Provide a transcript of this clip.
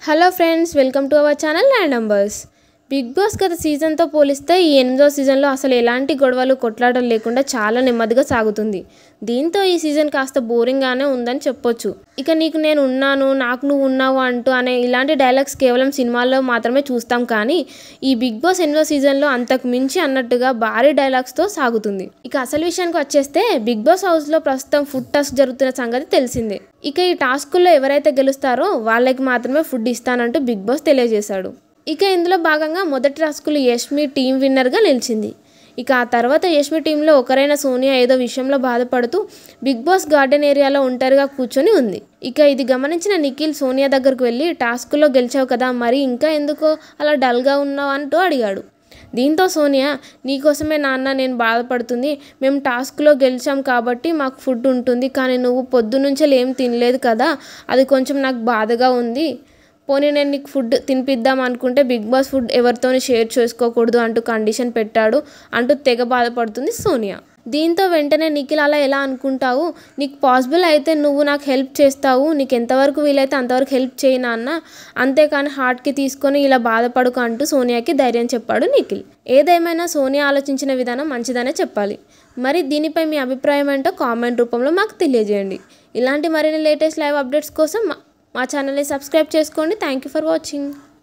Hello friends, welcome to our channel land numbers. Big boss గత సీజన్తో పోలిస్తే ఈ 8వ సీజన్లో అసలు ఎలాంటి గొడవలు కొట్లాటలు లేకుండా చాలా నెమ్మదిగా సాగుతుంది. దీంతో ఈ సీజన్ కాస్త బోరింగ్గానే ఉందని చెప్పొచ్చు. ఇక నీకు నేను ఉన్నాను, నాకు నువ్వు ఉన్నావు అంటూ అనే ఇలాంటి డైలాగ్స్ కేవలం సినిమాల్లో మాత్రమే చూస్తాం. కానీ ఈ బిగ్ బాస్ 8వ సీజన్లో అంతకు మించి అన్నట్టుగా భారీ డైలాగ్స్తో సాగుతుంది. ఇక అసలు విషయానికి వచ్చేస్తే బిగ్ బాస్ హౌస్లో ప్రస్తుతం ఫుడ్ టాస్క్ జరుగుతున్న సంగతి తెలిసిందే. ఇక ఈ టాస్కుల్లో ఎవరైతే గెలుస్తారో వాళ్ళకి మాత్రమే ఫుడ్ ఇస్తానంటూ బిగ్ బాస్ తెలియజేశాడు. ఇక ఇందులో భాగంగా మొదటి టాస్కులు యష్మి టీం విన్నర్గా నిలిచింది. ఇక ఆ తర్వాత యష్మి టీంలో ఒకరైన సోనియా ఏదో విషయంలో బాధపడుతూ బిగ్ బాస్ గార్డెన్ ఏరియాలో ఒంటరిగా కూర్చొని ఉంది. ఇక ఇది గమనించిన నిఖిల్ సోనియా దగ్గరకు వెళ్ళి టాస్కుల్లో గెలిచావు కదా, మరి ఇంకా ఎందుకో అలా డల్గా ఉన్నావు అంటూ అడిగాడు. దీంతో సోనియా, నీకోసమే నాన్న నేను బాధపడుతుంది, మేము టాస్క్లో గెలిచాం కాబట్టి మాకు ఫుడ్ ఉంటుంది, కానీ నువ్వు పొద్దున్నుంచే ఏం తినలేదు కదా, అది కొంచెం నాకు బాధగా ఉంది. పోనీ నేను నీకు ఫుడ్ తినిపిద్దాం అనుకుంటే బిగ్ బాస్ ఫుడ్ ఎవరితోని షేర్ చేసుకోకూడదు అంటూ కండిషన్ పెట్టాడు అంటూ తెగ బాధపడుతుంది సోనియా. దీంతో వెంటనే నిఖిల్, అలా ఎలా అనుకుంటావు, నీకు పాసిబుల్ అయితే నువ్వు నాకు హెల్ప్ చేస్తావు, నీకు ఎంతవరకు వీలైతే అంతవరకు హెల్ప్ చేయి నాన్న, అంతేకాని హార్ట్కి తీసుకొని ఇలా బాధపడుకు అంటూ సోనియాకి ధైర్యం చెప్పాడు నిఖిల్. ఏదేమైనా సోనియా ఆలోచించిన విధానం మంచిదనే చెప్పాలి. మరి దీనిపై మీ అభిప్రాయం ఏంటో కామెంట్ రూపంలో మాకు తెలియజేయండి. ఇలాంటి మరిన్ని లేటెస్ట్ లైవ్ అప్డేట్స్ కోసం మా ఛానల్ని సబ్స్క్రైబ్ చేసుకోండి. Thank you for watching.